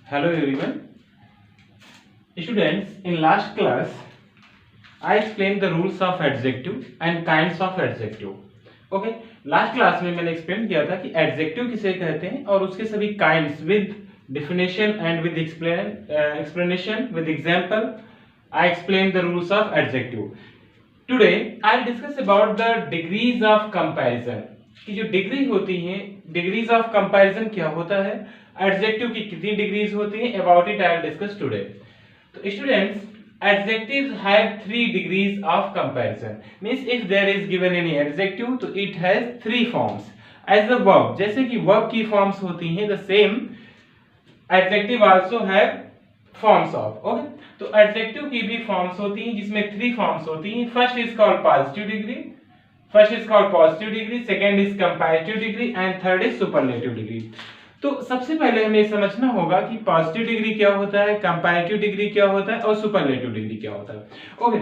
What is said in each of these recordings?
Hello everyone. Students, in last class I explained the rules of adjective and kinds of adjective. Okay, last class में मैंने explain किया था कि adjective किसे कहते हैं और उसके सभी kinds with definition and with explanation with example. I explained the rules of adjective. Today I'll discuss about the degrees of comparison. कि जो डिग्री होती है, डिग्रीज ऑफ कंपैरिजन क्या होता है, एडजेक्टिव की कितनी डिग्रीज होती हैं, about it I will discuss today. तो students, adjectives have 3 degrees of comparison. Means if there is given any adjective तो it has 3 forms. As the verb, जैसे कि verb की forms होती हैं, the same adjective also have forms of. Okay, तो adjective की भी forms होती हैं जिसमें 3 forms होती हैं. First is called positive degree. Second is comparative degree and third is superlative degree. तो सबसे पहले हमें समझना होगा कि पॉजिटिव डिग्री क्या होता है, कंपैरेटिव डिग्री क्या होता है और सुपरलेटिव डिग्री क्या होता है. ओके,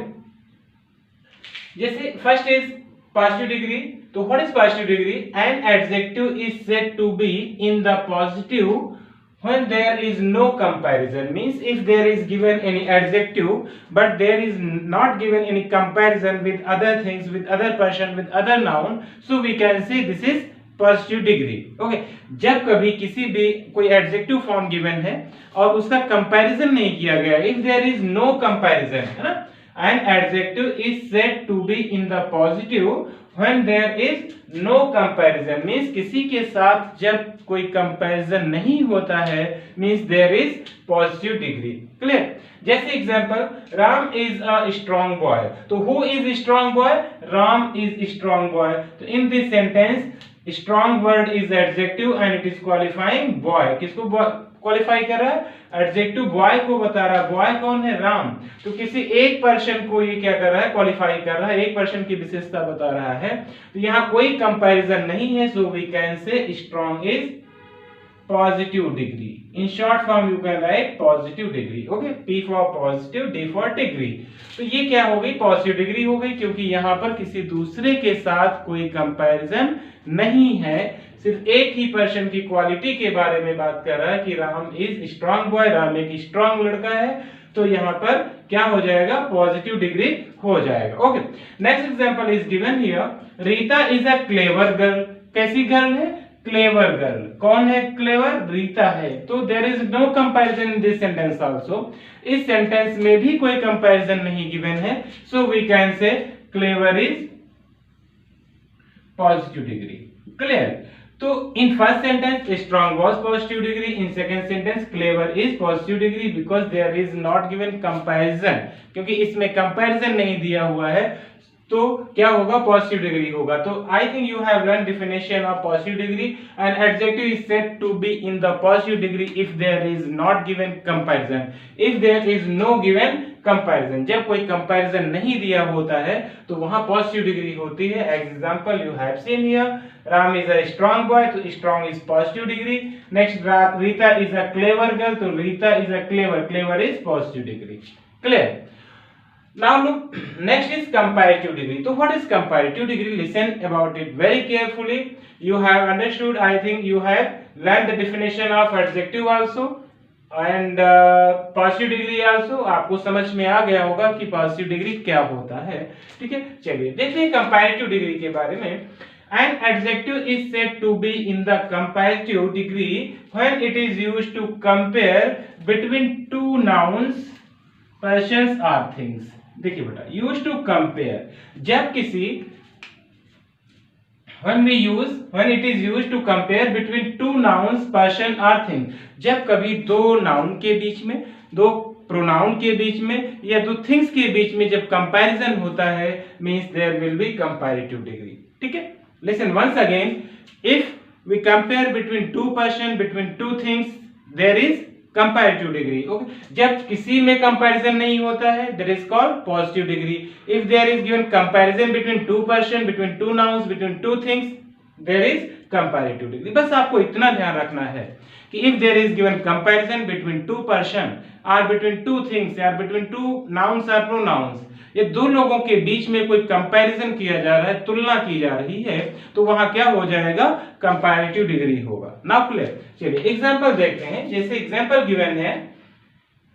जैसे फर्स्ट इज पॉजिटिव डिग्री. तो what is positive degree? An adjective is said to be in the positive when there is no comparison. Means if there is given any adjective but there is not given any comparison with other things, with other person, with other noun, so we can say this is positive degree. Okay, जब कभी किसी भी कोई adjective form given है और उसका comparison नहीं किया गया, if there is no comparison, है ना, an adjective is said to be in the positive when there is no comparison. Means किसी के साथ जब कोई कंपैरिजन नहीं होता है, means there is positive degree. Clear? जैसे example, Ram is a strong boy. तो who is strong boy? Ram is strong boy. तो in this sentence strong word is adjective and it is qualifying boy. किसको qualify कर रहा है? Adjective boy को बता रहा है. बॉय कौन है? राम. तो किसी एक पर्सन को ये क्या कर रहा है? क्वालिफाई कर रहा है, एक पर्सन की विशेषता बता रहा है. तो यहाँ कोई कंपैरिजन नहीं है, so we can say strong is positive degree. In short form you can write positive degree. Okay, P for positive, D for degree. तो ये क्या हो गई? पॉजिटिव डिग्री हो गई, क्योंकि यहाँ पर किसी दूसरे के साथ कोई कंपैरिजन नहीं है, सिर्फ एक ही पर्सन की क्वालिटी के बारे में बात कर रहा है कि Ram is strong boy, Ram एक स्ट्रांग लड़का है. तो यहाँ पर क्या हो जाएगा? पॉजिटिव डिग्री हो जाएगा. Okay, next example is given here. Rita is a clever girl. कैसी गर्ल है? Clever girl. कौन है क्लेवर? रीता है. तो there is no comparison in this sentence also. इस सेंटेंस में भी कोई कंपैरिजन नहीं गिवन है, so we can say clever is positive degree. Clear? तो in first sentence strong was positive degree, in second sentence clever is positive degree because there is not given comparison. क्योंकि इसमें comparison नहीं दिया हुआ है, तो क्या होगा? पॉजिटिव डिग्री होगा. तो I think you have learn definition of positive degree. An adjective is said to be in the positive degree if there is not given comparison. If there is no given comparison, जब कोई comparison नहीं दिया होता है तो वहां positive degree होती है. Example you have seen here. Ram is a strong boy, तो strong is positive degree. Next, Rita is a clever girl, तो Rita is a clever, clever is positive degree. Clear? Now look, next is comparative degree. So what is comparative degree? Listen about it very carefully. You have understood, I think you have learned the definition of adjective also and positive degree also. आपको समझ में आ गया होगा कि positive degree क्या होता है. ठीक है, चलिए देखते हैं comparative degree के बारे में. An adjective is said to be in the comparative degree when it is used to compare between two nouns, persons or things. देखिए बेटा, यूज टू कंपेयर, जब किसी when it is used to compare between two nouns, person or thing. जब कभी दो noun के बीच में, दो प्रोनाउन के बीच में या दो थिंग्स के बीच में जब कंपैरिजन होता है, means there will be comparative degree. ठीक है, listen once again. If we compare between two person, between two things, there is comparative degree. Okay, जब किसी में कंपैरिजन नहीं होता है, that is called positive degree. If there is given comparison between two person, between two nouns, between two things, there is comparative degree. बस आपको इतना ध्यान रखना है कि if there is given comparison between two person और between two things और between two nouns और प्रोनाउंस, ये दो लोगों के बीच में कोई कंपैरिजन किया जा रहा है, तुलना की जा रही है, तो वहां क्या हो जाएगा, कंपैरेटिव डिग्री होगा। Now clear. चलिए एग्जांपल देखते हैं। जैसे एग्जांपल गिवन है,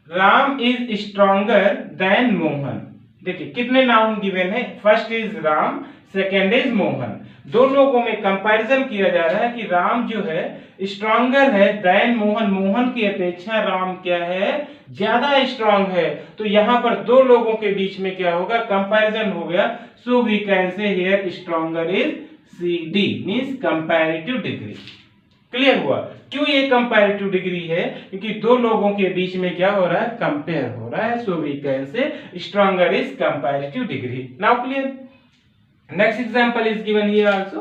Ram is stronger than Mohan. देखिए कितने नाउन गिवन है, first is Ram, second is Mohan. दो लोगों में कंपैरिजन किया जा रहा है कि राम जो है स्ट्रॉन्गर है देन मोहन, मोहन की अपेक्षा राम क्या है, ज्यादा स्ट्रांग है। तो यहां पर दो लोगों के बीच में क्या होगा, कंपैरिजन हो गया। So we can say here stronger is CD means comparative degree. Clear हुआ। क्यों ये कंपैरेटिव डिग्री है, क्योंकि दो लोगों के बीच में क्या हो रहा है, कंपेयर हो रहा है। So we can say stronger is comparative degree. Now clear. Next example is given here also,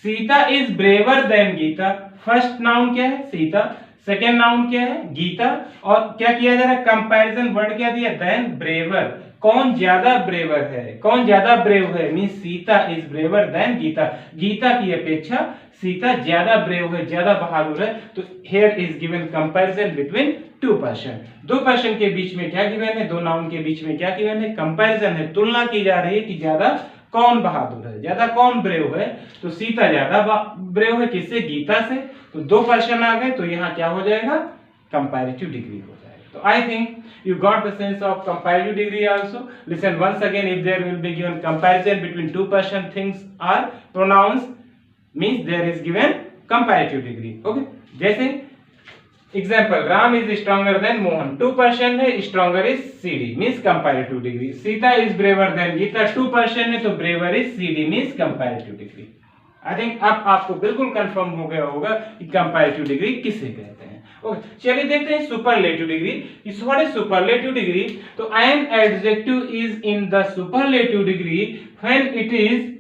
Sita is braver than Gita. First noun क्या है, सीता, सेकेंड नाउन क्या है, गीता, और क्या किया जा रहा है, कंपैरिजन वर्ड क्या दिया, देन ब्रेवर। कौन ज्यादा ब्रेवर है, कौन ज्यादा ब्रेव है, means Sita is braver than Gita, Gita की अपेक्षा सीता ज्यादा ब्रेव है, ज्यादा बहादुर है। तो here is given comparison between two person. दो पर्सन के बीच में क्या गिवन है, दो नाउन के बीच में क्या गिवन है, कंपैरिजन है, तुलना की जा रही है कि ज्यादा कौन बहादुर है, ज्यादा कौन ब्रेव है। तो सीता ज्यादा ब्रेव है किससे, गीता से। तो दो पर्सन आ गए, तो यहाँ क्या हो जाएगा, कंपैरेटिव डिग्री हो जाएगा। तो I think you got the sense of comparative degree also. Listen once again, if there will be given comparison between two person, things or pronouns, means there is given comparative degree. Okay, जैसे example, Ram is stronger than Mohan, two person है, stronger is CD means comparative degree. Sita is braver than Geeta, two person है, तो braver is CD means comparative degree. I think अब आपको बिल्कुल confirm हो गया होगा कि कंपैरेटिव डिग्री किसे कहते हैं। ओके, चलिए देखते हैं सुपरलेटिव डिग्री। इस व्हाट इज सुपरलेटिव डिग्री। तो an adjective is in the superlative degree when it is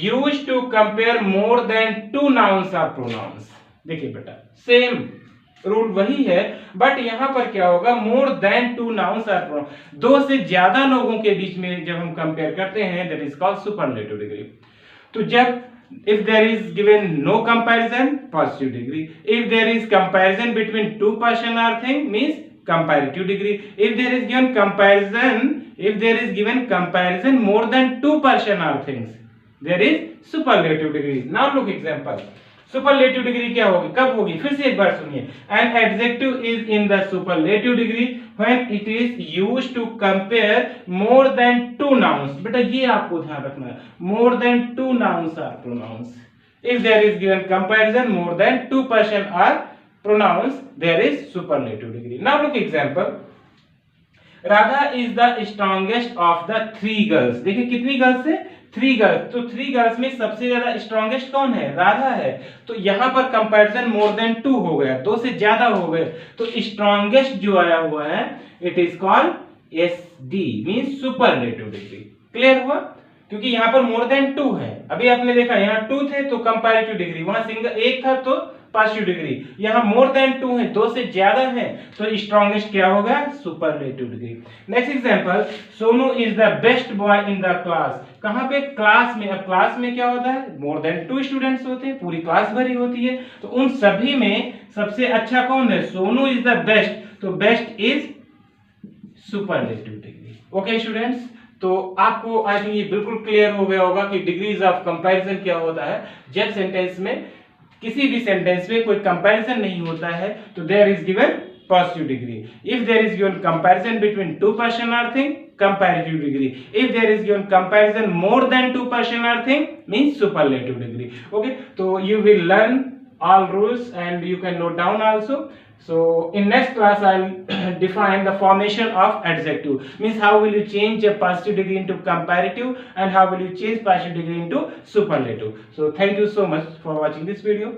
used to compare more than two nouns और प्रोनाउंस। देखिए बेटा, सेम रूल वही है, बट यहां पर क्या होगा, मोर देन टू नाउन्स और प्रोनाउंस, दो से ज्यादा लोगों के बीच में जब हम कंपेयर करते हैं, that is called superlative degree. तो जब if there is given no comparison, positive degree. If there is comparison between two person or thing, means comparative degree. If there is given comparison more than two person or things, there is superlative degree. Now look example. Superlative degree क्या होगी, कब होगी, फिर से एक बार सुनिए। An adjective is in the superlative degree when it is used to compare more than two nouns. बेटा ये आपको ध्यान रखना है, more than two nouns or pronouns. If there is given comparison more than two person or pronouns, there is superlative degree. Now look example, Radha is the strongest of the three girls. देखिए कितनी girls है, three girls. तो three girls में सबसे ज्यादा strongest कौन है, राधा है। तो यहां पर कंपैरिजन मोर देन टू हो गया, दो से ज्यादा हो गए। तो स्ट्रॉन्गेस्ट जो आया हुआ है, it is called SD means superlative degree. Clear हुआ, क्योंकि यहां पर मोर देन टू है। अभी आपने देखा यहाँ टू थे तो कंपैरेटिव डिग्री, वहां सिंगल एक था तो पॉजिटिव डिग्री। यहां मोर देन टू है, दो से ज्यादा है, तो स्ट्रॉन्गेस्ट क्या होगा, superlative degree. Next example, Sonu is the best boy in the class. कहां पे, क्लास में। अब क्लास में क्या होता है, मोर देन टू स्टूडेंट्स होते हैं, पूरी क्लास भरी होती है। तो उन सभी में सबसे अच्छा कौन है, सोनू इज द बेस्ट। तो best is superlative degree. Okay students, तो आपको आई थिंक ये बिल्कुल क्लियर हो गया होगा कि डिग्रीज ऑफ कंपैरिजन क्या होता है। जब सेंटेंस में, किसी भी सेंटेंस में कोई कंपैरिजन नहीं होता है, तो there is given positive degree. If there is given comparison between two person और thing, comparative degree. If there is given comparison more than two person और thing, means superlative degree. Okay, तो you will learn all rules and you can note down also. So in next class I'll define the formation of adjective, means how will you change a positive degree into comparative and how will you change positive degree into superlative. So thank you so much for watching this video.